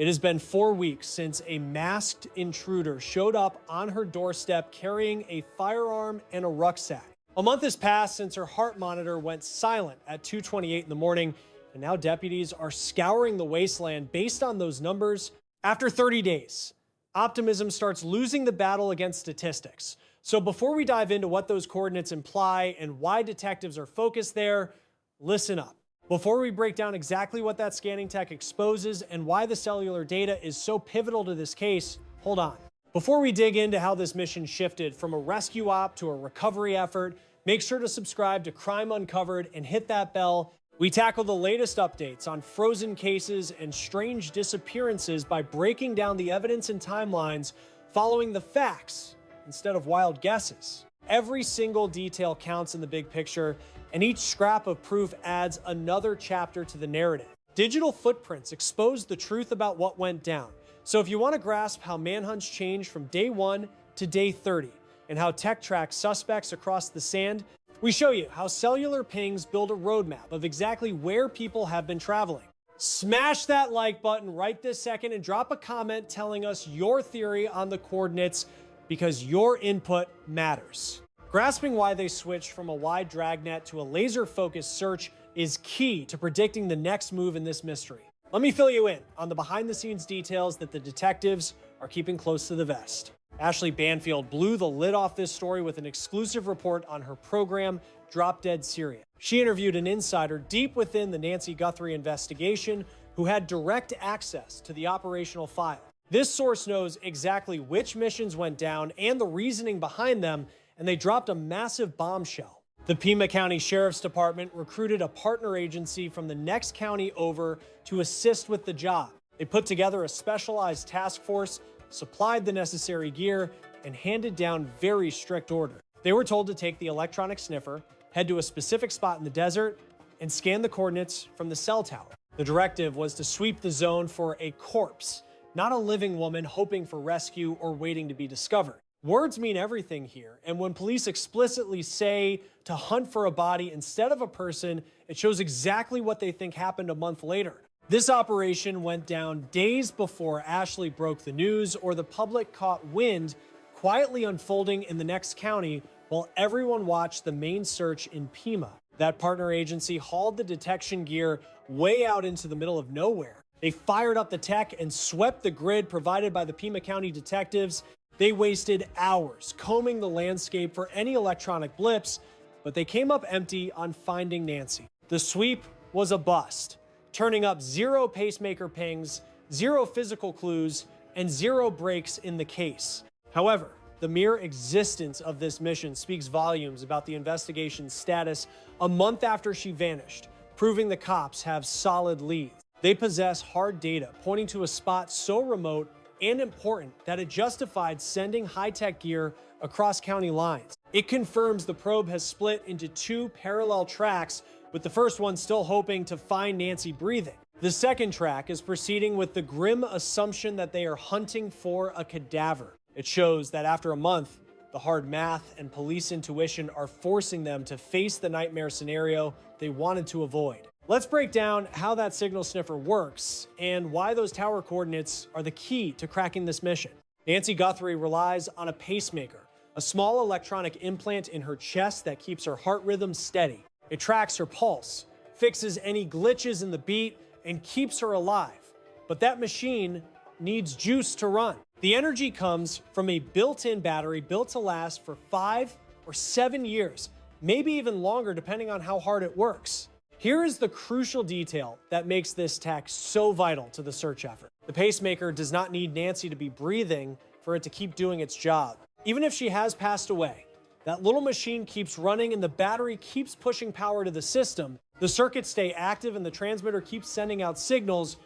It has been 4 weeks since a masked intruder showed up on her doorstep carrying a firearm and a rucksack. A month has passed since her heart monitor went silent at 2:28 in the morning, and now deputies are scouring the wasteland based on those numbers. After 30 days, optimism starts losing the battle against statistics. So before we dive into what those coordinates imply and why detectives are focused there, listen up. Before we break down exactly what that scanning tech exposes and why the cellular data is so pivotal to this case, hold on. Before we dig into how this mission shifted from a rescue op to a recovery effort, make sure to subscribe to Crime Uncovered and hit that bell. We tackle the latest updates on frozen cases and strange disappearances by breaking down the evidence and timelines, following the facts instead of wild guesses. Every single detail counts in the big picture, and each scrap of proof adds another chapter to the narrative. Digital footprints expose the truth about what went down. So if you want to grasp how manhunts changed from day 1 to day 30, and how tech tracks suspects across the sand, we show you how cellular pings build a roadmap of exactly where people have been traveling. Smash that like button right this second and drop a comment telling us your theory on the coordinates, because your input matters. Grasping why they switched from a wide dragnet to a laser-focused search is key to predicting the next move in this mystery. Let me fill you in on the behind-the-scenes details that the detectives are keeping close to the vest. Ashley Banfield blew the lid off this story with an exclusive report on her program, Drop Dead Syria. She interviewed an insider deep within the Nancy Guthrie investigation who had direct access to the operational file. This source knows exactly which missions went down and the reasoning behind them, and they dropped a massive bombshell. The Pima County Sheriff's Department recruited a partner agency from the next county over to assist with the job. They put together a specialized task force, supplied the necessary gear, and handed down very strict orders. They were told to take the electronic sniffer, head to a specific spot in the desert, and scan the coordinates from the cell tower. The directive was to sweep the zone for a corpse, not a living woman hoping for rescue or waiting to be discovered. Words mean everything here, and when police explicitly say to hunt for a body instead of a person, it shows exactly what they think happened a month later. This operation went down days before Ashley broke the news or the public caught wind, quietly unfolding in the next county while everyone watched the main search in Pima. That partner agency hauled the detection gear way out into the middle of nowhere. They fired up the tech and swept the grid provided by the Pima County detectives. They wasted hours combing the landscape for any electronic blips, but they came up empty on finding Nancy. The sweep was a bust, turning up 0 pacemaker pings, 0 physical clues, and 0 breaks in the case. However, the mere existence of this mission speaks volumes about the investigation's status a month after she vanished, proving the cops have solid leads. They possess hard data pointing to a spot so remote and important that it justified sending high-tech gear across county lines. It confirms the probe has split into 2 parallel tracks, with the first one still hoping to find Nancy breathing. The second track is proceeding with the grim assumption that they are hunting for a cadaver. It shows that after a month, the hard math and police intuition are forcing them to face the nightmare scenario they wanted to avoid. Let's break down how that signal sniffer works and why those tower coordinates are the key to cracking this mission. Nancy Guthrie relies on a pacemaker, a small electronic implant in her chest that keeps her heart rhythm steady. It tracks her pulse, fixes any glitches in the beat, and keeps her alive. But that machine needs juice to run. The energy comes from a built-in battery built to last for 5 or 7 years, maybe even longer depending on how hard it works. Here is the crucial detail that makes this tech so vital to the search effort. The pacemaker does not need Nancy to be breathing for it to keep doing its job. Even if she has passed away, that little machine keeps running and the battery keeps pushing power to the system. The circuits stay active and the transmitter keeps sending out signals,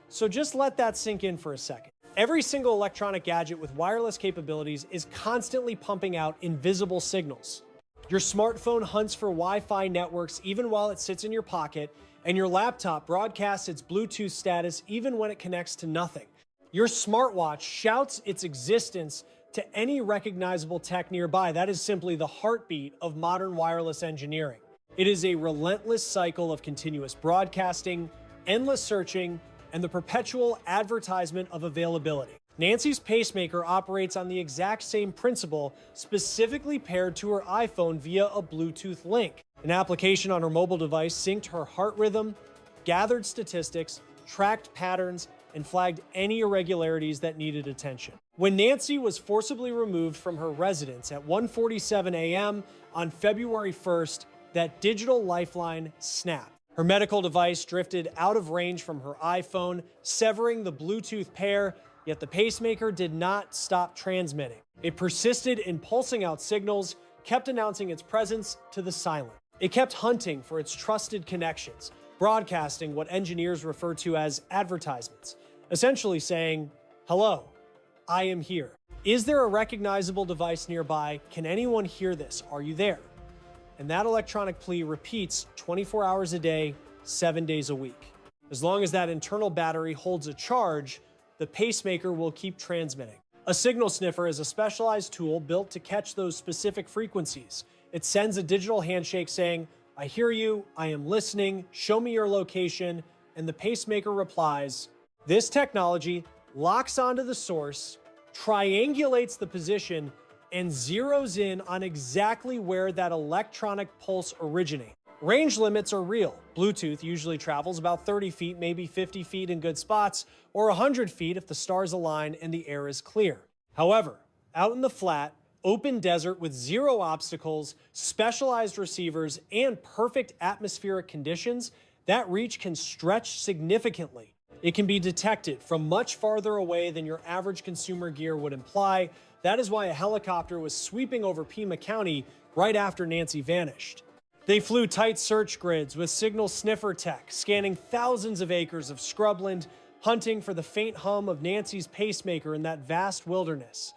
so just let that sink in for a second. Every single electronic gadget with wireless capabilities is constantly pumping out invisible signals. Your smartphone hunts for Wi-Fi networks even while it sits in your pocket, and your laptop broadcasts its Bluetooth status even when it connects to nothing. Your smartwatch shouts its existence to any recognizable tech nearby. That is simply the heartbeat of modern wireless engineering. It is a relentless cycle of continuous broadcasting, endless searching, and the perpetual advertisement of availability. Nancy's pacemaker operates on the exact same principle, specifically paired to her iPhone via a Bluetooth link. An application on her mobile device synced her heart rhythm, gathered statistics, tracked patterns, and flagged any irregularities that needed attention. When Nancy was forcibly removed from her residence at 1:47 a.m. on February 1st, that digital lifeline snapped. Her medical device drifted out of range from her iPhone, severing the Bluetooth pair, yet the pacemaker did not stop transmitting. It persisted in pulsing out signals, kept announcing its presence to the silent. It kept hunting for its trusted connections, broadcasting what engineers refer to as advertisements, essentially saying, "Hello, I am here. Is there a recognizable device nearby? Can anyone hear this? Are you there?" And that electronic plea repeats 24 hours a day, 7 days a week. As long as that internal battery holds a charge, the pacemaker will keep transmitting. A signal sniffer is a specialized tool built to catch those specific frequencies. It sends a digital handshake saying, "I hear you, I am listening, show me your location," and the pacemaker replies. This technology locks onto the source, triangulates the position, and zeroes in on exactly where that electronic pulse originates. Range limits are real. Bluetooth usually travels about 30 feet, maybe 50 feet in good spots, or 100 feet if the stars align and the air is clear. However, out in the flat, open desert with zero obstacles, specialized receivers, and perfect atmospheric conditions, that reach can stretch significantly. It can be detected from much farther away than your average consumer gear would imply. That is why a helicopter was sweeping over Pima County right after Nancy vanished. They flew tight search grids with signal sniffer tech, scanning thousands of acres of scrubland, hunting for the faint hum of Nancy's pacemaker in that vast wilderness.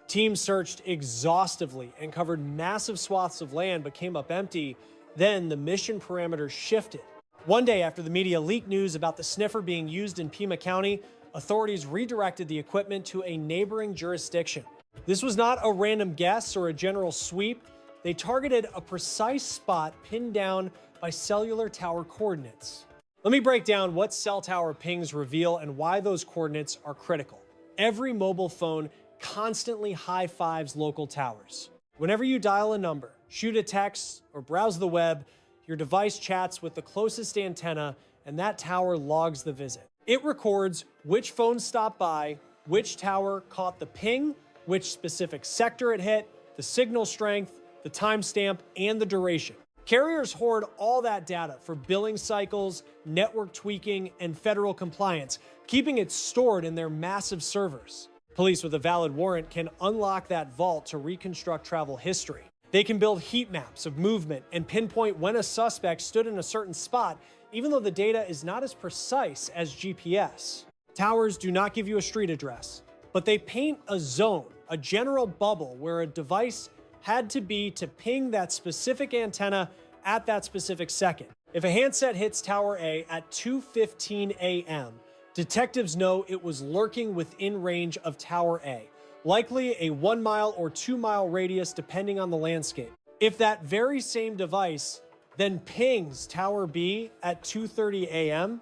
Teams searched exhaustively and covered massive swaths of land but came up empty. Then the mission parameters shifted. One day after the media leaked news about the sniffer being used in Pima County, authorities redirected the equipment to a neighboring jurisdiction. This was not a random guess or a general sweep. They targeted a precise spot pinned down by cellular tower coordinates. Let me break down what cell tower pings reveal and why those coordinates are critical. Every mobile phone constantly high-fives local towers. Whenever you dial a number, shoot a text, or browse the web, your device chats with the closest antenna, and that tower logs the visit. It records which phone stopped by, which tower caught the ping, which specific sector it hit, the signal strength, the timestamp, and the duration. Carriers hoard all that data for billing cycles, network tweaking, and federal compliance, keeping it stored in their massive servers. Police with a valid warrant can unlock that vault to reconstruct travel history. They can build heat maps of movement and pinpoint when a suspect stood in a certain spot, even though the data is not as precise as GPS. Towers do not give you a street address, but they paint a zone, a general bubble where a device had to be to ping that specific antenna at that specific second. If a handset hits Tower A at 2:15 a.m., detectives know it was lurking within range of Tower A, likely a 1 mile or 2 mile radius depending on the landscape. If that very same device then pings Tower B at 2:30 a.m.,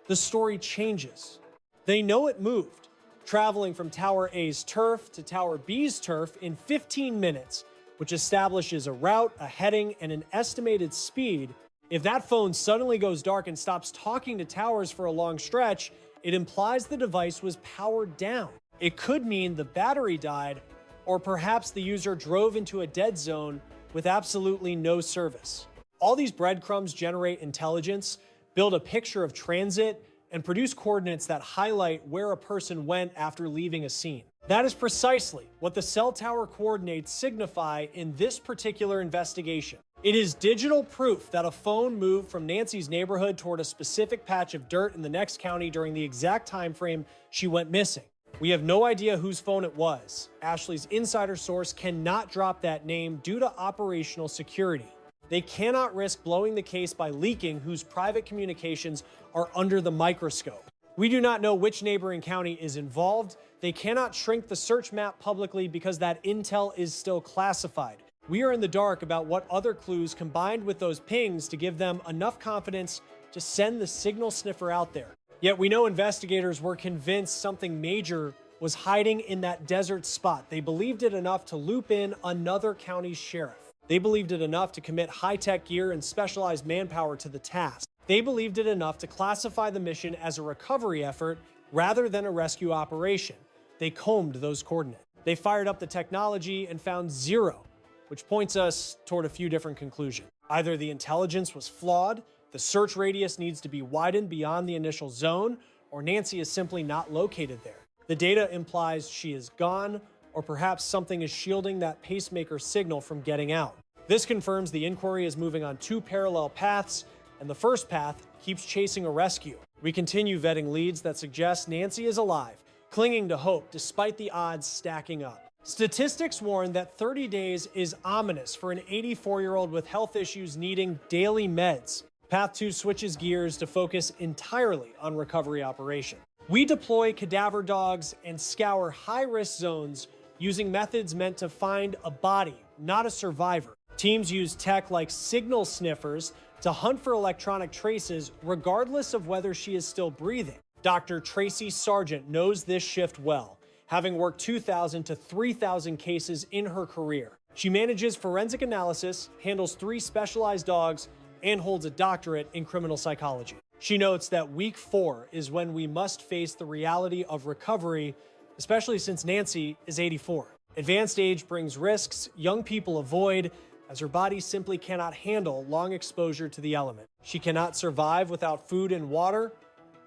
the story changes. They know it moved, traveling from Tower A's turf to Tower B's turf in 15 minutes, which establishes a route, a heading, and an estimated speed. If that phone suddenly goes dark and stops talking to towers for a long stretch, it implies the device was powered down. It could mean the battery died, or perhaps the user drove into a dead zone with absolutely no service. All these breadcrumbs generate intelligence, build a picture of transit, and produce coordinates that highlight where a person went after leaving a scene. That is precisely what the cell tower coordinates signify in this particular investigation. It is digital proof that a phone moved from Nancy's neighborhood toward a specific patch of dirt in the next county during the exact time frame she went missing. We have no idea whose phone it was. Ashley's insider source cannot drop that name due to operational security. They cannot risk blowing the case by leaking whose private communications are under the microscope. We do not know which neighboring county is involved. They cannot shrink the search map publicly because that intel is still classified. We are in the dark about what other clues combined with those pings to give them enough confidence to send the signal sniffer out there. Yet we know investigators were convinced something major was hiding in that desert spot. They believed it enough to loop in another county sheriff. They believed it enough to commit high-tech gear and specialized manpower to the task. They believed it enough to classify the mission as a recovery effort rather than a rescue operation. They combed those coordinates. They fired up the technology and found zero, which points us toward a few different conclusions. Either the intelligence was flawed, the search radius needs to be widened beyond the initial zone, or Nancy is simply not located there. The data implies she is gone, or perhaps something is shielding that pacemaker signal from getting out. This confirms the inquiry is moving on two parallel paths, and the first path keeps chasing a rescue. We continue vetting leads that suggest Nancy is alive, clinging to hope despite the odds stacking up. Statistics warn that 30 days is ominous for an 84-year-old with health issues needing daily meds. Path 2 switches gears to focus entirely on recovery operation. We deploy cadaver dogs and scour high-risk zones using methods meant to find a body, not a survivor. Teams use tech like signal sniffers to hunt for electronic traces regardless of whether she is still breathing. Dr. Tracy Sargent knows this shift well, having worked 2,000 to 3,000 cases in her career. She manages forensic analysis, handles 3 specialized dogs, and holds a doctorate in criminal psychology. She notes that week 4 is when we must face the reality of recovery, especially since Nancy is 84. Advanced age brings risks young people avoid, as her body simply cannot handle long exposure to the element. She cannot survive without food and water,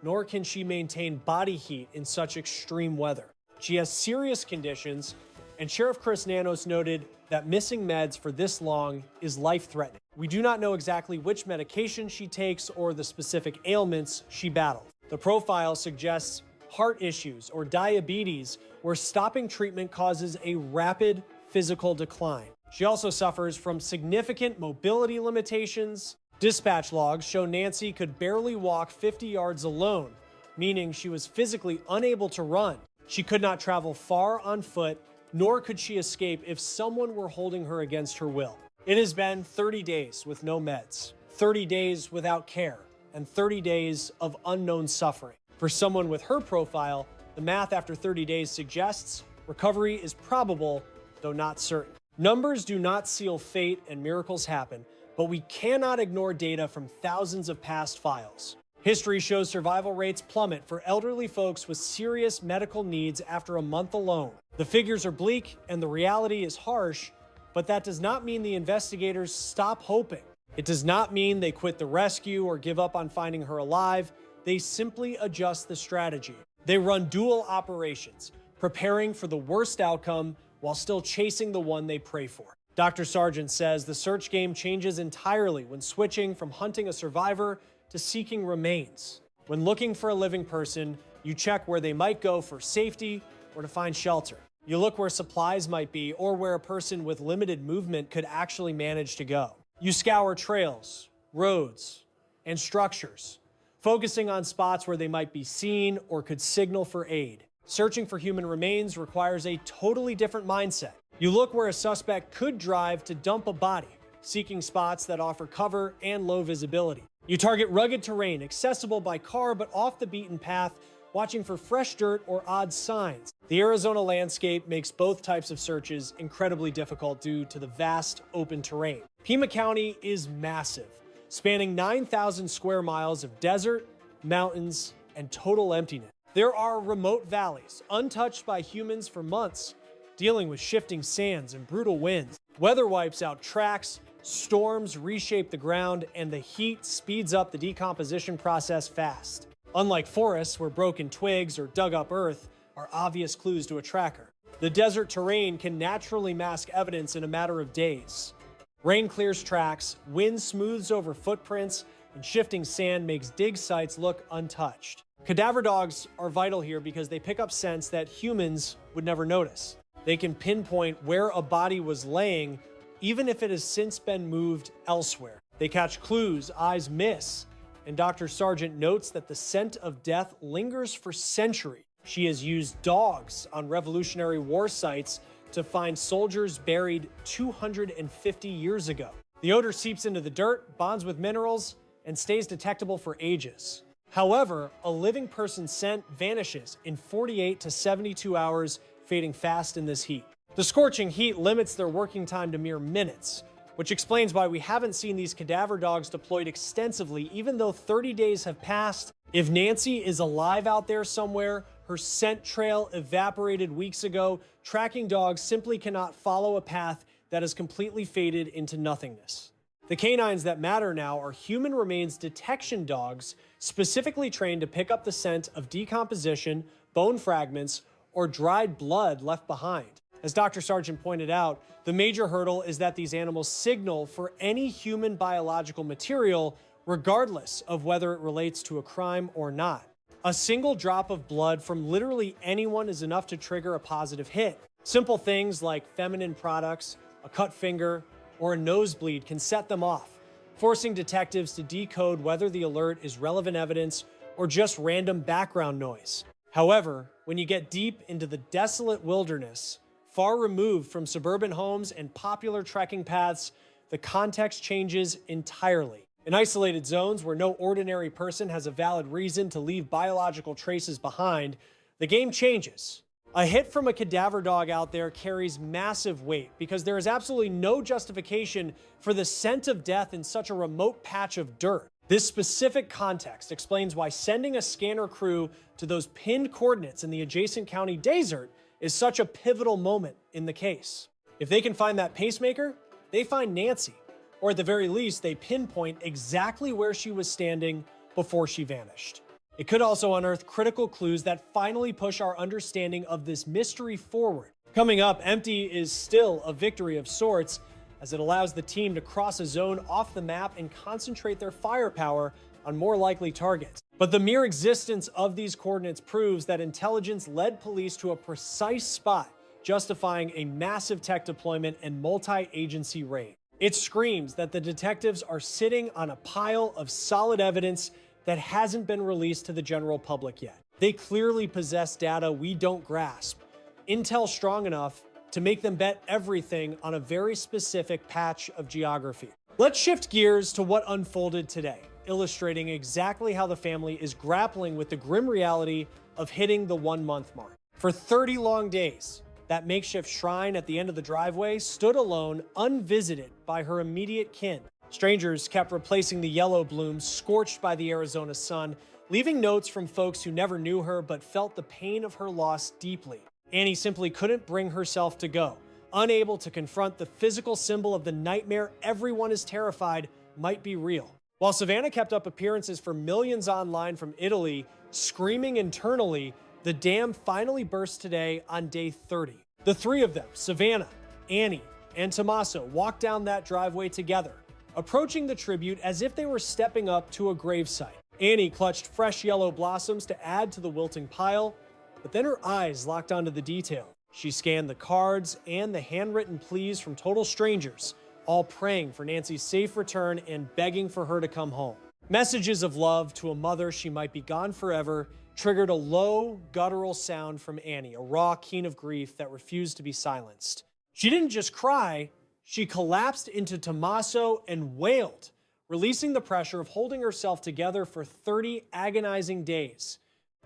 nor can she maintain body heat in such extreme weather. She has serious conditions, and Sheriff Chris Nanos noted that missing meds for this long is life-threatening. We do not know exactly which medication she takes or the specific ailments she battled. The profile suggests heart issues or diabetes, where stopping treatment causes a rapid physical decline. She also suffers from significant mobility limitations. Dispatch logs show Nancy could barely walk 50 yards alone, meaning she was physically unable to run. She could not travel far on foot, nor could she escape if someone were holding her against her will. It has been 30 days with no meds, 30 days without care, and 30 days of unknown suffering. For someone with her profile, the math after 30 days suggests recovery is probable, though not certain. Numbers do not seal fate and miracles happen, but we cannot ignore data from thousands of past files. History shows survival rates plummet for elderly folks with serious medical needs after a month alone. The figures are bleak and the reality is harsh, but that does not mean the investigators stop hoping. It does not mean they quit the rescue or give up on finding her alive. They simply adjust the strategy. They run dual operations, preparing for the worst outcome while still chasing the one they pray for. Dr. Sargent says the search game changes entirely when switching from hunting a survivor to seeking remains. When looking for a living person, you check where they might go for safety or to find shelter. You look where supplies might be or where a person with limited movement could actually manage to go. You scour trails, roads, and structures, focusing on spots where they might be seen or could signal for aid. Searching for human remains requires a totally different mindset. You look where a suspect could drive to dump a body, seeking spots that offer cover and low visibility. You target rugged terrain, accessible by car but off the beaten path, watching for fresh dirt or odd signs. The Arizona landscape makes both types of searches incredibly difficult due to the vast open terrain. Pima County is massive, spanning 9,000 square miles of desert, mountains, and total emptiness. There are remote valleys, untouched by humans for months, dealing with shifting sands and brutal winds. Weather wipes out tracks, storms reshape the ground, and the heat speeds up the decomposition process fast. Unlike forests, where broken twigs or dug up earth are obvious clues to a tracker, the desert terrain can naturally mask evidence in a matter of days. Rain clears tracks, wind smooths over footprints, and shifting sand makes dig sites look untouched. Cadaver dogs are vital here because they pick up scents that humans would never notice. They can pinpoint where a body was laying, even if it has since been moved elsewhere. They catch clues eyes miss, and Dr. Sargent notes that the scent of death lingers for centuries. She has used dogs on Revolutionary War sites to find soldiers buried 250 years ago. The odor seeps into the dirt, bonds with minerals, and stays detectable for ages. However, a living person's scent vanishes in 48 to 72 hours, fading fast in this heat. The scorching heat limits their working time to mere minutes, which explains why we haven't seen these cadaver dogs deployed extensively, even though 30 days have passed. If Nancy is alive out there somewhere, her scent trail evaporated weeks ago, tracking dogs simply cannot follow a path that has completely faded into nothingness. The canines that matter now are human remains detection dogs, specifically trained to pick up the scent of decomposition, bone fragments, or dried blood left behind. As Dr. Sargent pointed out, the major hurdle is that these animals signal for any human biological material, regardless of whether it relates to a crime or not. A single drop of blood from literally anyone is enough to trigger a positive hit. Simple things like feminine products, a cut finger, or a nosebleed can set them off, forcing detectives to decode whether the alert is relevant evidence or just random background noise. However, when you get deep into the desolate wilderness, far removed from suburban homes and popular trekking paths, the context changes entirely. In isolated zones where no ordinary person has a valid reason to leave biological traces behind, the game changes. A hit from a cadaver dog out there carries massive weight because there is absolutely no justification for the scent of death in such a remote patch of dirt. This specific context explains why sending a scanner crew to those pinned coordinates in the adjacent county desert is such a pivotal moment in the case. If they can find that pacemaker, they find Nancy, or at the very least, they pinpoint exactly where she was standing before she vanished. It could also unearth critical clues that finally push our understanding of this mystery forward. Coming up, Empty is still a victory of sorts, as it allows the team to cross a zone off the map and concentrate their firepower on more likely targets. But the mere existence of these coordinates proves that intelligence led police to a precise spot, justifying a massive tech deployment and multi-agency raid. It screams that the detectives are sitting on a pile of solid evidence that hasn't been released to the general public yet. They clearly possess data we don't grasp, intel strong enough to make them bet everything on a very specific patch of geography. Let's shift gears to what unfolded today, illustrating exactly how the family is grappling with the grim reality of hitting the 1-month mark. For 30 long days, that makeshift shrine at the end of the driveway stood alone, unvisited by her immediate kin. Strangers kept replacing the yellow blooms scorched by the Arizona sun, leaving notes from folks who never knew her but felt the pain of her loss deeply. Annie simply couldn't bring herself to go, unable to confront the physical symbol of the nightmare everyone is terrified might be real. While Savannah kept up appearances for millions online from Italy, screaming internally, the dam finally burst today on day 30. The three of them, Savannah, Annie, and Tommaso, walked down that driveway together, approaching the tribute as if they were stepping up to a gravesite. Annie clutched fresh yellow blossoms to add to the wilting pile, but then her eyes locked onto the detail. She scanned the cards and the handwritten pleas from total strangers, all praying for Nancy's safe return and begging for her to come home. Messages of love to a mother she might be gone forever triggered a low, guttural sound from Annie, a raw keen of grief that refused to be silenced. She didn't just cry, she collapsed into Tommaso and wailed, releasing the pressure of holding herself together for 30 agonizing days.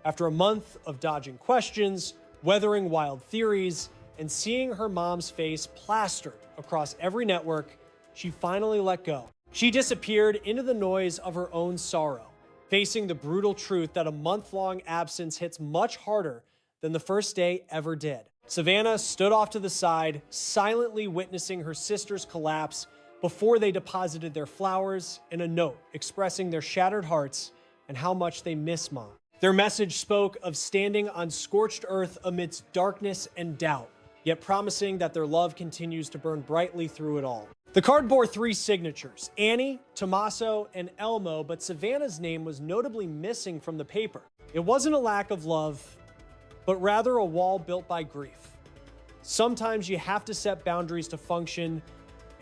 After a month of dodging questions, weathering wild theories, and seeing her mom's face plastered across every network, she finally let go. She disappeared into the noise of her own sorrow, facing the brutal truth that a month-long absence hits much harder than the first day ever did. Savannah stood off to the side, silently witnessing her sister's collapse before they deposited their flowers and a note expressing their shattered hearts and how much they miss Mom. Their message spoke of standing on scorched earth amidst darkness and doubt, yet promising that their love continues to burn brightly through it all. The card bore 3 signatures, Annie, Tommaso, and Elmo, but Savannah's name was notably missing from the paper. It wasn't a lack of love, but rather a wall built by grief. Sometimes you have to set boundaries to function,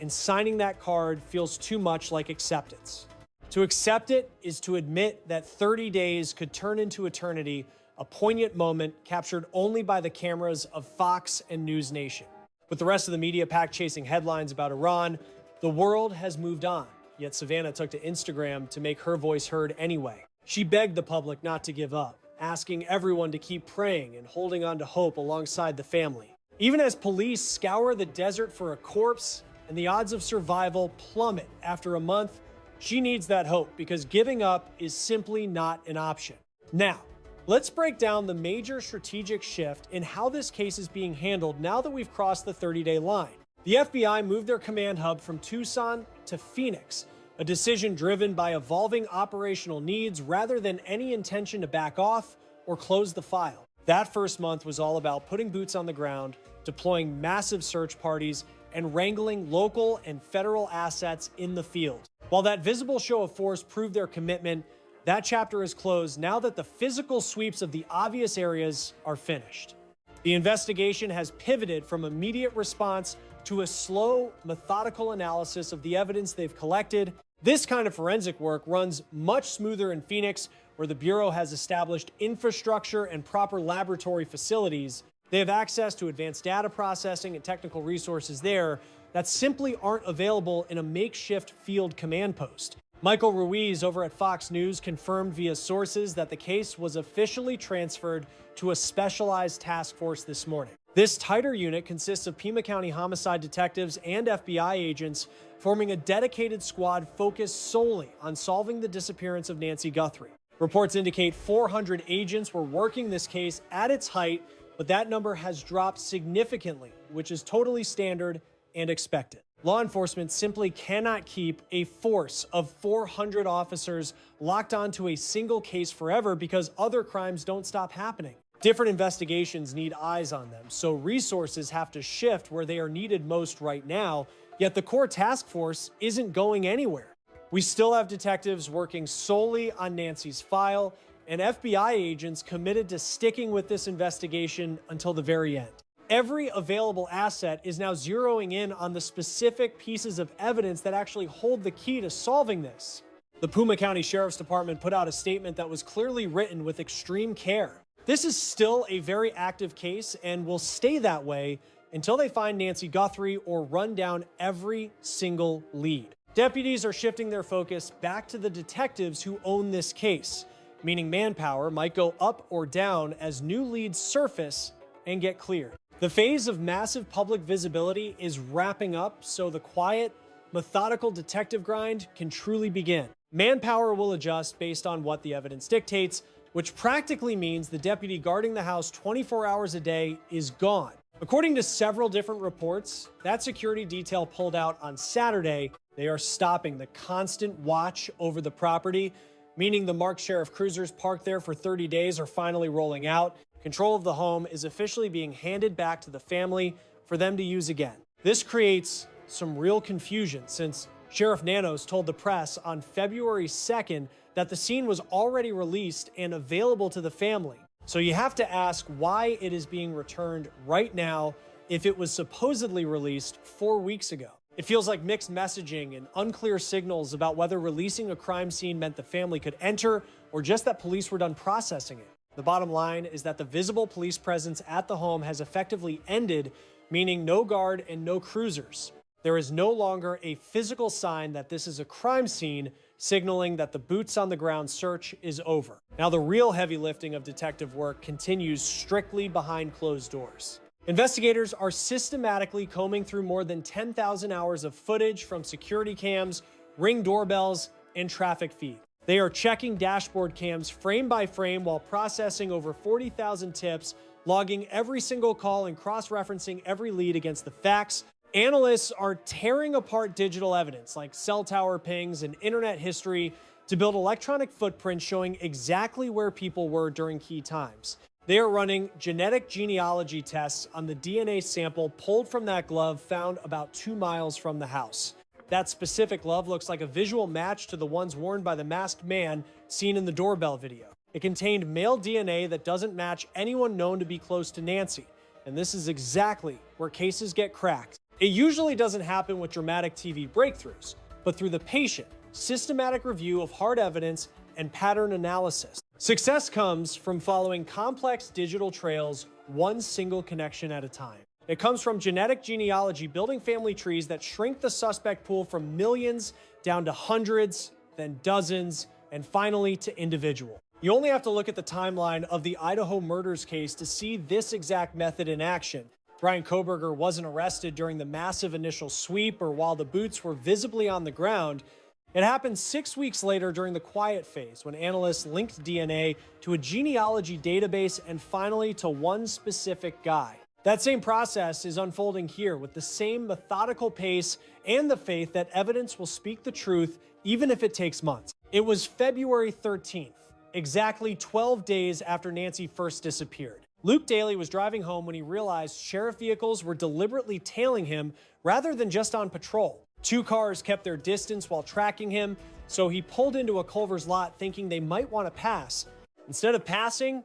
and signing that card feels too much like acceptance. To accept it is to admit that 30 days could turn into eternity, a poignant moment captured only by the cameras of Fox and News Nation. With the rest of the media pack chasing headlines about Iran, the world has moved on, yet Savannah took to Instagram to make her voice heard anyway. She begged the public not to give up, asking everyone to keep praying and holding on to hope alongside the family. Even as police scour the desert for a corpse and the odds of survival plummet after a month, she needs that hope because giving up is simply not an option. Now, let's break down the major strategic shift in how this case is being handled now that we've crossed the 30-day line. The FBI moved their command hub from Tucson to Phoenix, a decision driven by evolving operational needs rather than any intention to back off or close the file. That first month was all about putting boots on the ground, deploying massive search parties, and wrangling local and federal assets in the field. While that visible show of force proved their commitment, that chapter is closed now that the physical sweeps of the obvious areas are finished. The investigation has pivoted from immediate response to a slow, methodical analysis of the evidence they've collected. This kind of forensic work runs much smoother in Phoenix, where the Bureau has established infrastructure and proper laboratory facilities. They have access to advanced data processing and technical resources there that simply aren't available in a makeshift field command post. Michael Ruiz over at Fox News confirmed via sources that the case was officially transferred to a specialized task force this morning. This tighter unit consists of Pima County homicide detectives and FBI agents, forming a dedicated squad focused solely on solving the disappearance of Nancy Guthrie. Reports indicate 400 agents were working this case at its height, but that number has dropped significantly, which is totally standard and expected. Law enforcement simply cannot keep a force of 400 officers locked onto a single case forever because other crimes don't stop happening. Different investigations need eyes on them, so resources have to shift where they are needed most right now, yet the core task force isn't going anywhere. We still have detectives working solely on Nancy's file and FBI agents committed to sticking with this investigation until the very end. Every available asset is now zeroing in on the specific pieces of evidence that actually hold the key to solving this. The Pima County Sheriff's Department put out a statement that was clearly written with extreme care. This is still a very active case and will stay that way until they find Nancy Guthrie or run down every single lead. Deputies are shifting their focus back to the detectives who own this case, meaning manpower might go up or down as new leads surface and get cleared. The phase of massive public visibility is wrapping up, so the quiet, methodical detective grind can truly begin. Manpower will adjust based on what the evidence dictates, which practically means the deputy guarding the house 24 hours a day is gone. According to several different reports, that security detail pulled out on Saturday. They are stopping the constant watch over the property, meaning the marked sheriff cruisers parked there for 30 days are finally rolling out. Control of the home is officially being handed back to the family for them to use again. This creates some real confusion since Sheriff Nanos told the press on February 2nd that the scene was already released and available to the family. So you have to ask why it is being returned right now if it was supposedly released 4 weeks ago. It feels like mixed messaging and unclear signals about whether releasing a crime scene meant the family could enter or just that police were done processing it. The bottom line is that the visible police presence at the home has effectively ended, meaning no guard and no cruisers. There is no longer a physical sign that this is a crime scene, signaling that the boots on the ground search is over. Now, the real heavy lifting of detective work continues strictly behind closed doors. Investigators are systematically combing through more than 10,000 hours of footage from security cams, Ring doorbells, and traffic feed. They are checking dashboard cams frame by frame while processing over 40,000 tips, logging every single call and cross-referencing every lead against the facts. Analysts are tearing apart digital evidence like cell tower pings and internet history to build electronic footprints showing exactly where people were during key times. They are running genetic genealogy tests on the DNA sample pulled from that glove found about 2 miles from the house. That specific glove looks like a visual match to the ones worn by the masked man seen in the doorbell video. It contained male DNA that doesn't match anyone known to be close to Nancy, and this is exactly where cases get cracked. It usually doesn't happen with dramatic TV breakthroughs, but through the patient, systematic review of hard evidence and pattern analysis. Success comes from following complex digital trails, one single connection at a time. It comes from genetic genealogy, building family trees that shrink the suspect pool from millions down to hundreds, then dozens, and finally to individual. You only have to look at the timeline of the Idaho murders case to see this exact method in action. Brian Koberger wasn't arrested during the massive initial sweep or while the boots were visibly on the ground. It happened 6 weeks later during the quiet phase when analysts linked DNA to a genealogy database and finally to one specific guy. That same process is unfolding here with the same methodical pace and the faith that evidence will speak the truth even if it takes months. It was February 13th, exactly 12 days after Nancy first disappeared. Luke Daly was driving home when he realized sheriff vehicles were deliberately tailing him rather than just on patrol. 2 cars kept their distance while tracking him, so he pulled into a Culver's lot thinking they might want to pass. Instead of passing,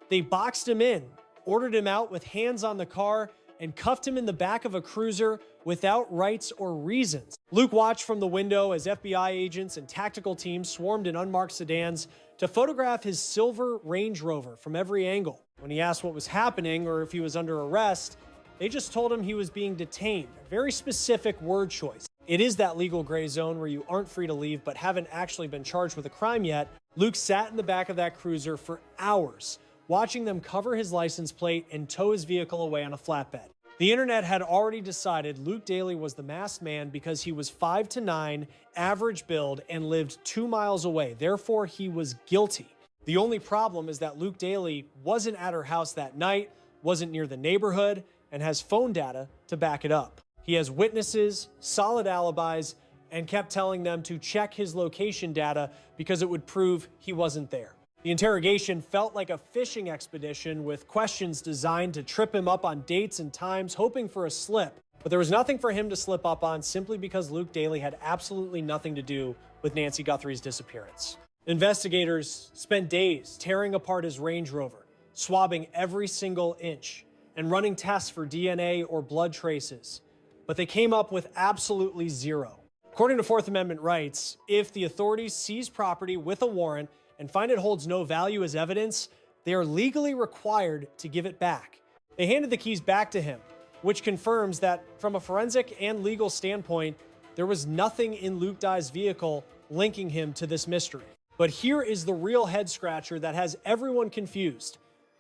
they boxed him in, ordered him out with hands on the car, and cuffed him in the back of a cruiser without rights or reasons. Luke watched from the window as FBI agents and tactical teams swarmed in unmarked sedans to photograph his silver Range Rover from every angle. When he asked what was happening or if he was under arrest, they just told him he was being detained. A very specific word choice. It is that legal gray zone where you aren't free to leave but haven't actually been charged with a crime yet. Luke sat in the back of that cruiser for hours, watching them cover his license plate and tow his vehicle away on a flatbed. The internet had already decided Luke Daly was the masked man because he was 5'9", average build, and lived 2 miles away. Therefore, he was guilty. The only problem is that Luke Daly wasn't at her house that night, wasn't near the neighborhood, and has phone data to back it up. He has witnesses, solid alibis, and kept telling them to check his location data because it would prove he wasn't there. The interrogation felt like a fishing expedition with questions designed to trip him up on dates and times, hoping for a slip. But there was nothing for him to slip up on simply because Luke Daly had absolutely nothing to do with Nancy Guthrie's disappearance. Investigators spent days tearing apart his Range Rover, swabbing every single inch, and running tests for DNA or blood traces. But they came up with absolutely zero. According to Fourth Amendment rights, if the authorities seize property with a warrant and find it holds no value as evidence, they are legally required to give it back. They handed the keys back to him, which confirms that from a forensic and legal standpoint, there was nothing in Luke Dye's vehicle linking him to this mystery. But here is the real head scratcher that has everyone confused.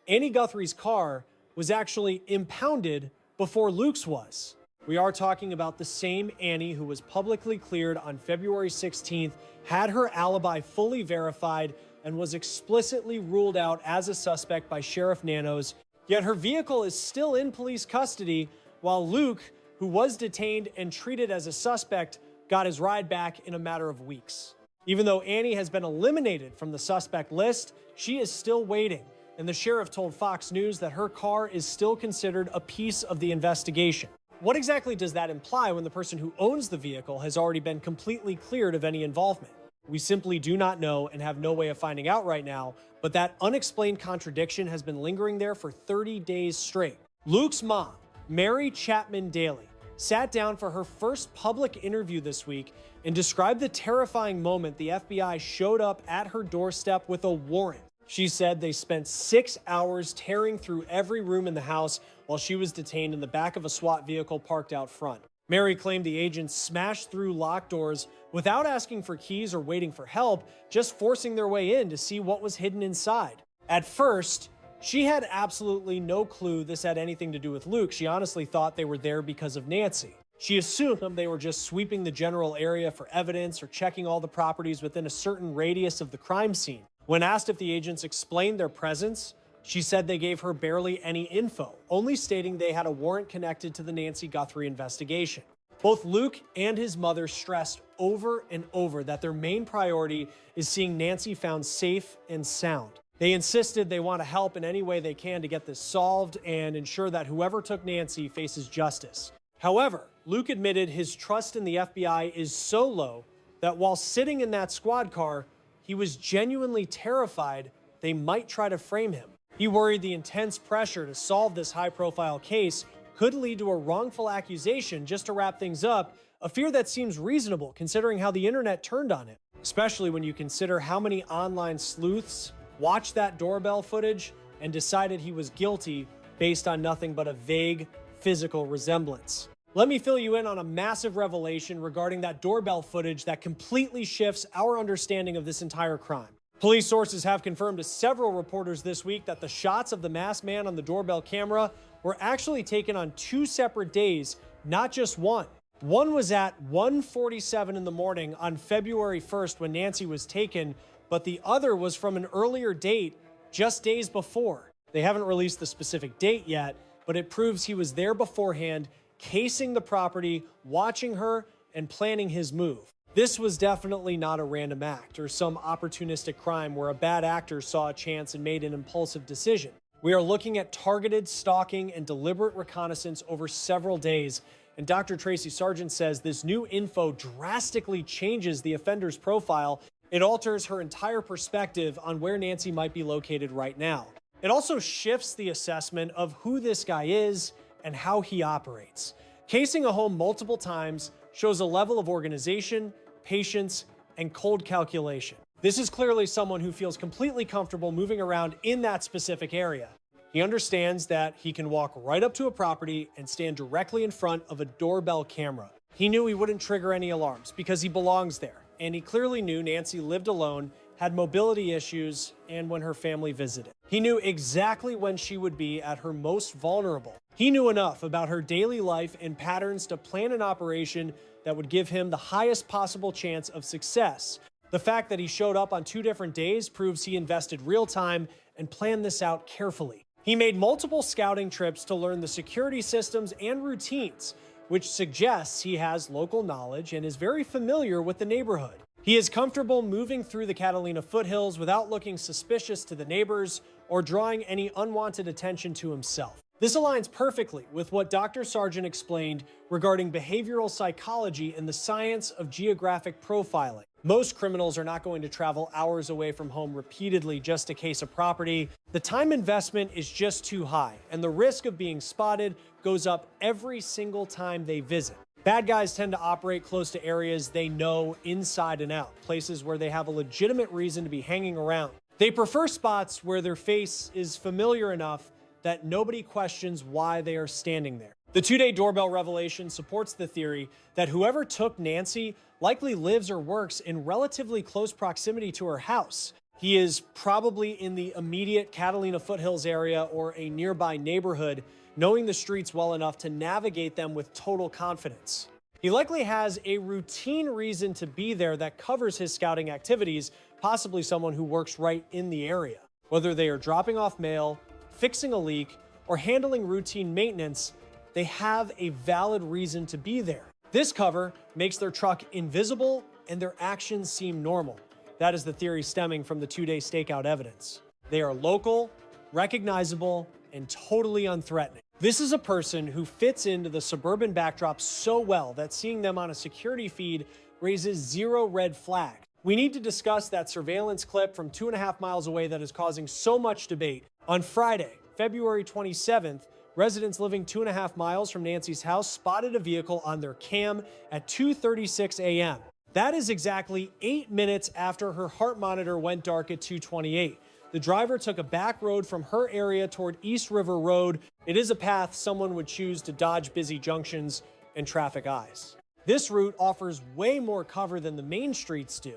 Annie Guthrie's car was actually impounded before Luke's was. We are talking about the same Annie who was publicly cleared on February 16th, had her alibi fully verified, and was explicitly ruled out as a suspect by Sheriff Nanos, yet her vehicle is still in police custody, while Luke, who was detained and treated as a suspect, got his ride back in a matter of weeks. Even though Annie has been eliminated from the suspect list, she is still waiting, and the sheriff told Fox News that her car is still considered a piece of the investigation. What exactly does that imply when the person who owns the vehicle has already been completely cleared of any involvement? We simply do not know and have no way of finding out right now, but that unexplained contradiction has been lingering there for 30 days straight. Luke's mom, Mary Chapman Daly, sat down for her first public interview this week and described the terrifying moment the FBI showed up at her doorstep with a warrant. She said they spent 6 hours tearing through every room in the house while she was detained in the back of a SWAT vehicle parked out front. Mary claimed the agents smashed through locked doors without asking for keys or waiting for help, just forcing their way in to see what was hidden inside. At first, she had absolutely no clue this had anything to do with Luke. She honestly thought they were there because of Nancy. She assumed they were just sweeping the general area for evidence or checking all the properties within a certain radius of the crime scene. When asked if the agents explained their presence, she said they gave her barely any info, only stating they had a warrant connected to the Nancy Guthrie investigation. Both Luke and his mother stressed over and over that their main priority is seeing Nancy found safe and sound. They insisted they want to help in any way they can to get this solved and ensure that whoever took Nancy faces justice. However, Luke admitted his trust in the FBI is so low that while sitting in that squad car, he was genuinely terrified they might try to frame him. He worried the intense pressure to solve this high-profile case could lead to a wrongful accusation just to wrap things up, a fear that seems reasonable considering how the internet turned on him, especially when you consider how many online sleuths watched that doorbell footage and decided he was guilty based on nothing but a vague physical resemblance. Let me fill you in on a massive revelation regarding that doorbell footage that completely shifts our understanding of this entire crime. Police sources have confirmed to several reporters this week that the shots of the masked man on the doorbell camera were actually taken on 2 separate days, not just one. One was at 1:47 in the morning on February 1st when Nancy was taken, but the other was from an earlier date, just days before. They haven't released the specific date yet, but it proves he was there beforehand, casing the property, watching her, and planning his move. This was definitely not a random act or some opportunistic crime where a bad actor saw a chance and made an impulsive decision. We are looking at targeted stalking and deliberate reconnaissance over several days, and Dr. Tracy Sargent says this new info drastically changes the offender's profile. It alters her entire perspective on where Nancy might be located right now. It also shifts the assessment of who this guy is and how he operates. Casing a home multiple times shows a level of organization, patience, and cold calculation. This is clearly someone who feels completely comfortable moving around in that specific area. He understands that he can walk right up to a property and stand directly in front of a doorbell camera. He knew he wouldn't trigger any alarms because he belongs there, and he clearly knew Nancy lived alone, had mobility issues, and when her family visited. He knew exactly when she would be at her most vulnerable. He knew enough about her daily life and patterns to plan an operation that would give him the highest possible chance of success. The fact that he showed up on 2 different days proves he invested real time and planned this out carefully. He made multiple scouting trips to learn the security systems and routines, which suggests he has local knowledge and is very familiar with the neighborhood. He is comfortable moving through the Catalina foothills without looking suspicious to the neighbors or drawing any unwanted attention to himself. This aligns perfectly with what Dr. Sargent explained regarding behavioral psychology and the science of geographic profiling. Most criminals are not going to travel hours away from home repeatedly just to case a property. The time investment is just too high, and the risk of being spotted goes up every single time they visit. Bad guys tend to operate close to areas they know inside and out, places where they have a legitimate reason to be hanging around. They prefer spots where their face is familiar enough that nobody questions why they are standing there. The 2-day doorbell revelation supports the theory that whoever took Nancy likely lives or works in relatively close proximity to her house. He is probably in the immediate Catalina foothills area or a nearby neighborhood, knowing the streets well enough to navigate them with total confidence. He likely has a routine reason to be there that covers his scouting activities, possibly someone who works right in the area. Whether they are dropping off mail, fixing a leak, or handling routine maintenance, they have a valid reason to be there. This cover makes their truck invisible and their actions seem normal. That is the theory stemming from the 2-day stakeout evidence. They are local, recognizable, and totally unthreatening. This is a person who fits into the suburban backdrop so well that seeing them on a security feed raises 0 red flags. We need to discuss that surveillance clip from 2.5 miles away that is causing so much debate. On Friday, February 27th, residents living 2.5 miles from Nancy's house spotted a vehicle on their cam at 2:36 a.m. That is exactly 8 minutes after her heart monitor went dark at 2:28. The driver took a back road from her area toward East River Road. It is a path someone would choose to dodge busy junctions and traffic eyes. This route offers way more cover than the main streets do.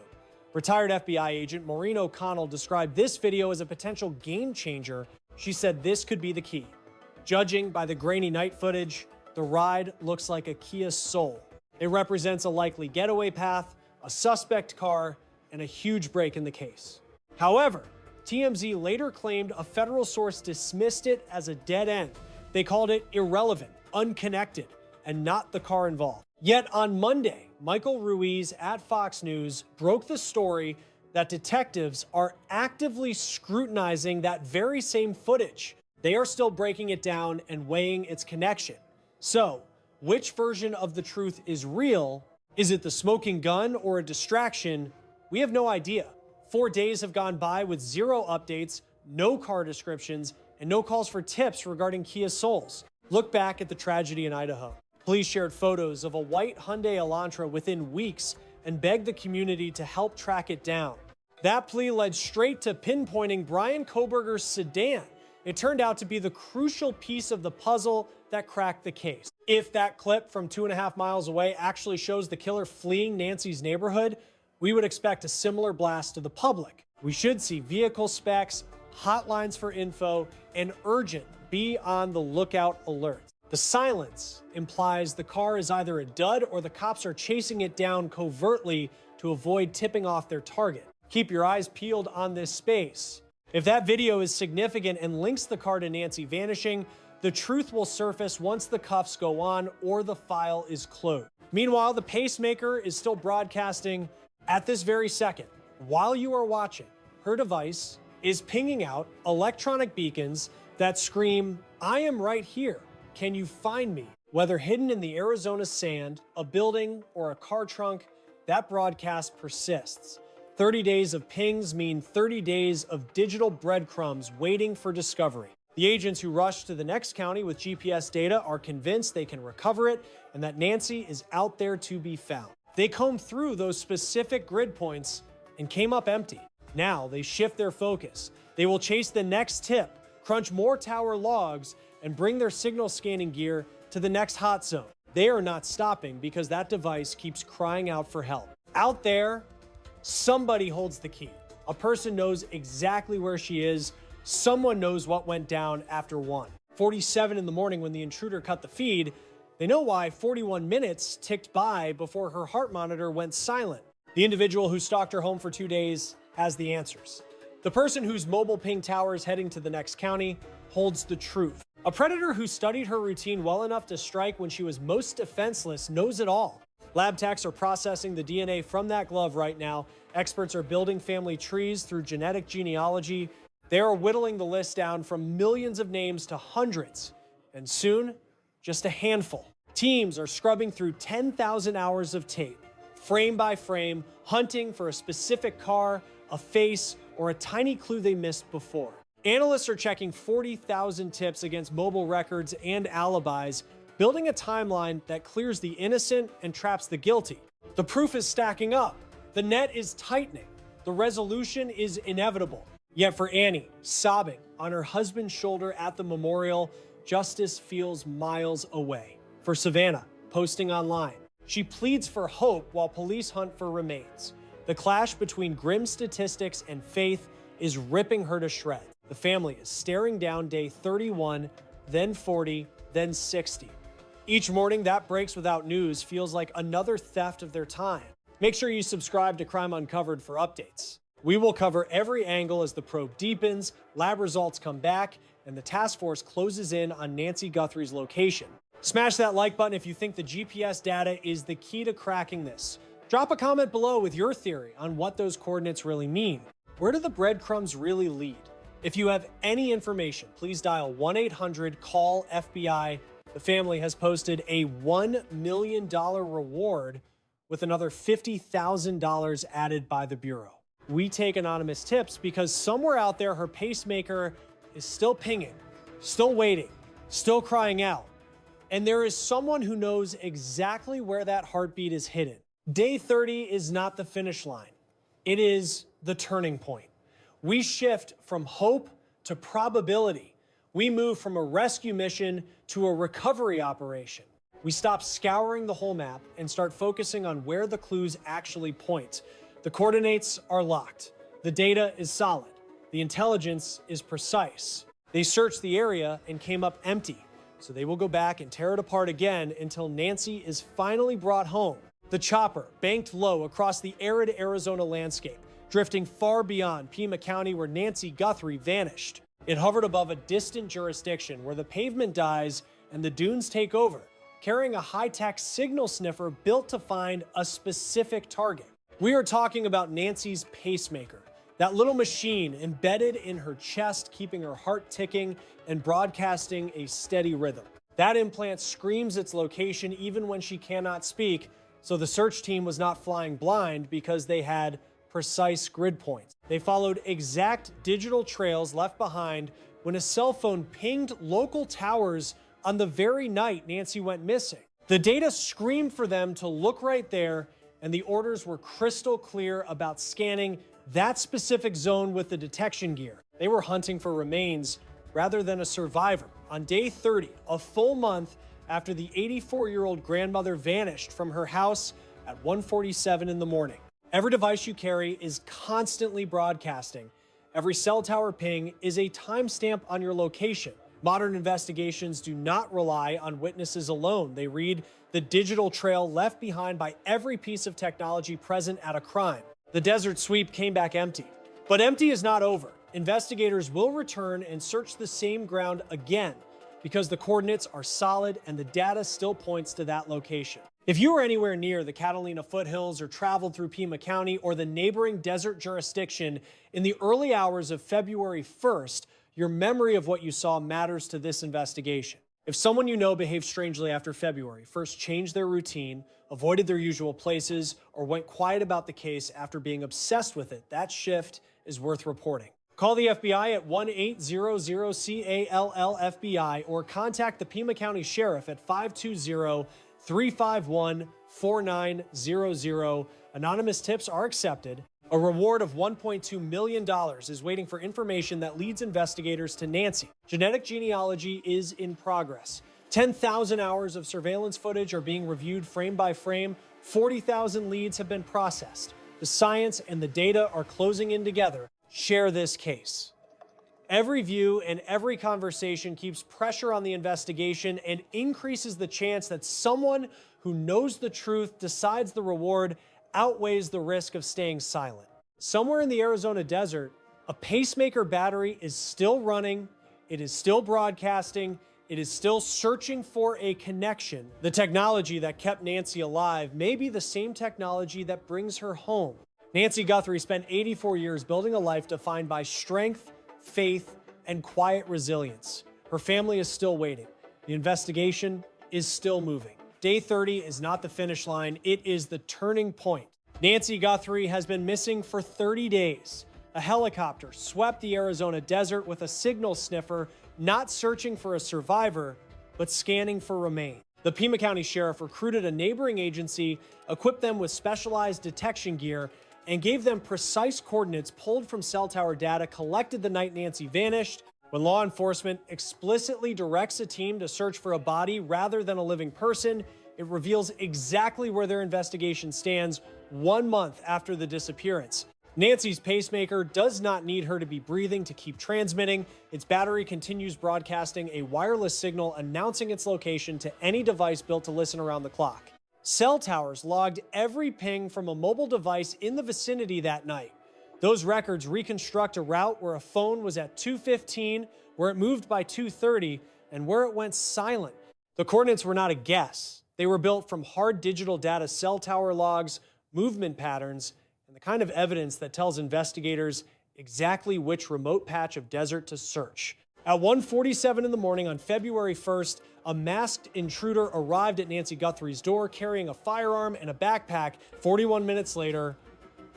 Retired FBI agent Maureen O'Connell described this video as a potential game changer. She said this could be the key. Judging by the grainy night footage, the ride looks like a Kia Soul. It represents a likely getaway path, a suspect car, and a huge break in the case. However, TMZ later claimed a federal source dismissed it as a dead end. They called it irrelevant, unconnected, and not the car involved. Yet on Monday, Michael Ruiz at Fox News broke the story that detectives are actively scrutinizing that very same footage. They are still breaking it down and weighing its connection. So, which version of the truth is real? Is it the smoking gun or a distraction? We have no idea. 4 days have gone by with 0 updates, no car descriptions, and no calls for tips regarding Kia Souls. Look back at the tragedy in Idaho. Police shared photos of a white Hyundai Elantra within weeks and begged the community to help track it down. That plea led straight to pinpointing Brian Kohberger's sedan it turned out to be the crucial piece of the puzzle that cracked the case. If that clip from 2.5 miles away actually shows the killer fleeing Nancy's neighborhood, we would expect a similar blast to the public. We should see vehicle specs, hotlines for info, and urgent be on the lookout alerts. The silence implies the car is either a dud or the cops are chasing it down covertly to avoid tipping off their target. Keep your eyes peeled on this space. If that video is significant and links the car to Nancy vanishing, the truth will surface once the cuffs go on or the file is closed. Meanwhile, the Pacemaker is still broadcasting at this very second. While you are watching, her device is pinging out electronic beacons that scream, "I am right here. Can you find me?" Whether hidden in the Arizona sand, a building, or a car trunk, that broadcast persists. 30 days of pings mean 30 days of digital breadcrumbs waiting for discovery. The agents who rush to the next county with GPS data are convinced they can recover it and that Nancy is out there to be found. They combed through those specific grid points and came up empty. Now they shift their focus. They will chase the next tip, crunch more tower logs, and bring their signal scanning gear to the next hot zone. They are not stopping because that device keeps crying out for help. Out there, somebody holds the key. A person knows exactly where she is. Someone knows what went down after 1:47 in the morning when the intruder cut the feed. They know why 41 minutes ticked by before her heart monitor went silent. The individual who stalked her home for 2 days has the answers. The person whose mobile ping tower is heading to the next county holds the truth. A predator who studied her routine well enough to strike when she was most defenseless knows it all. Lab techs are processing the DNA from that glove right now. Experts are building family trees through genetic genealogy. They are whittling the list down from millions of names to hundreds, and soon, just a handful. Teams are scrubbing through 10,000 hours of tape, frame by frame, hunting for a specific car, a face, or a tiny clue they missed before. Analysts are checking 40,000 tips against mobile records and alibis, building a timeline that clears the innocent and traps the guilty. The proof is stacking up. The net is tightening. The resolution is inevitable. Yet for Annie, sobbing on her husband's shoulder at the memorial, justice feels miles away. For Savannah, posting online, she pleads for hope while police hunt for remains. The clash between grim statistics and faith is ripping her to shreds. The family is staring down day 31, then 40, then 60. Each morning that breaks without news feels like another theft of their time. Make sure you subscribe to Crime Uncovered for updates. We will cover every angle as the probe deepens, lab results come back, and the task force closes in on Nancy Guthrie's location. Smash that like button if you think the GPS data is the key to cracking this. Drop a comment below with your theory on what those coordinates really mean. Where do the breadcrumbs really lead? If you have any information, please dial 1-800-CALL-FBI. The family has posted a $1 million reward with another $50,000 added by the Bureau. We take anonymous tips because somewhere out there, her pacemaker is still pinging, still waiting, still crying out. And there is someone who knows exactly where that heartbeat is hidden. Day 30 is not the finish line. It is the turning point. We shift from hope to probability. We move from a rescue mission to a recovery operation. We stop scouring the whole map and start focusing on where the clues actually point. The coordinates are locked. The data is solid. The intelligence is precise. They searched the area and came up empty. So they will go back and tear it apart again until Nancy is finally brought home. The chopper banked low across the arid Arizona landscape, drifting far beyond Pima County where Nancy Guthrie vanished. It hovered above a distant jurisdiction where the pavement dies and the dunes take over, carrying a high-tech signal sniffer built to find a specific target. We are talking about Nancy's pacemaker, that little machine embedded in her chest, keeping her heart ticking and broadcasting a steady rhythm. That implant screams its location even when she cannot speak, so the search team was not flying blind because they had precise grid points. They followed exact digital trails left behind when a cell phone pinged local towers on the very night Nancy went missing. The data screamed for them to look right there, and the orders were crystal clear about scanning that specific zone with the detection gear. They were hunting for remains rather than a survivor. On day 30, a full month after the 84-year-old grandmother vanished from her house at 1:47 in the morning. Every device you carry is constantly broadcasting. Every cell tower ping is a timestamp on your location. Modern investigations do not rely on witnesses alone. They read the digital trail left behind by every piece of technology present at a crime. The desert sweep came back empty. But empty is not over. Investigators will return and search the same ground again because the coordinates are solid and the data still points to that location. If you were anywhere near the Catalina foothills or traveled through Pima County or the neighboring desert jurisdiction in the early hours of February 1st, your memory of what you saw matters to this investigation. If someone you know behaved strangely after February 1st, changed their routine, avoided their usual places, or went quiet about the case after being obsessed with it, that shift is worth reporting. Call the FBI at 1-800-CALL-FBI or contact the Pima County Sheriff at 520-351-4900. Anonymous tips are accepted. A reward of $1.2 million is waiting for information that leads investigators to Nancy. Genetic genealogy is in progress. 10,000 hours of surveillance footage are being reviewed frame by frame. 40,000 leads have been processed. The science and the data are closing in together. Share this case. Every view and every conversation keeps pressure on the investigation and increases the chance that someone who knows the truth decides the reward outweighs the risk of staying silent. Somewhere in the Arizona desert, a pacemaker battery is still running, it is still broadcasting, it is still searching for a connection. The technology that kept Nancy alive may be the same technology that brings her home. Nancy Guthrie spent 84 years building a life defined by strength, faith, and quiet resilience. Her family is still waiting. The investigation is still moving. Day 30 is not the finish line, it is the turning point. Nancy Guthrie has been missing for 30 days. A helicopter swept the Arizona desert with a signal sniffer, not searching for a survivor, but scanning for remains. The Pima County Sheriff recruited a neighboring agency, equipped them with specialized detection gear, and gave them precise coordinates pulled from cell tower data collected the night Nancy vanished. When law enforcement explicitly directs a team to search for a body rather than a living person, it reveals exactly where their investigation stands 1 month after the disappearance. Nancy's pacemaker does not need her to be breathing to keep transmitting. Its battery continues broadcasting a wireless signal announcing its location to any device built to listen around the clock. Cell towers logged every ping from a mobile device in the vicinity that night. Those records reconstruct a route where a phone was at 2:15, where it moved by 2:30, and where it went silent. The coordinates were not a guess. They were built from hard digital data, cell tower logs, movement patterns, and the kind of evidence that tells investigators exactly which remote patch of desert to search. At 1:47 in the morning on February 1st, a masked intruder arrived at Nancy Guthrie's door carrying a firearm and a backpack. 41 minutes later,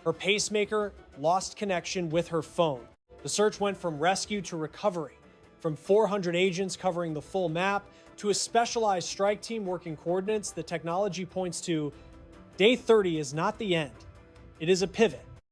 her pacemaker lost connection with her phone. The search went from rescue to recovery, from 400 agents covering the full map to a specialized strike team working coordinates. The technology points to day 30 is not the end. It is a pivot.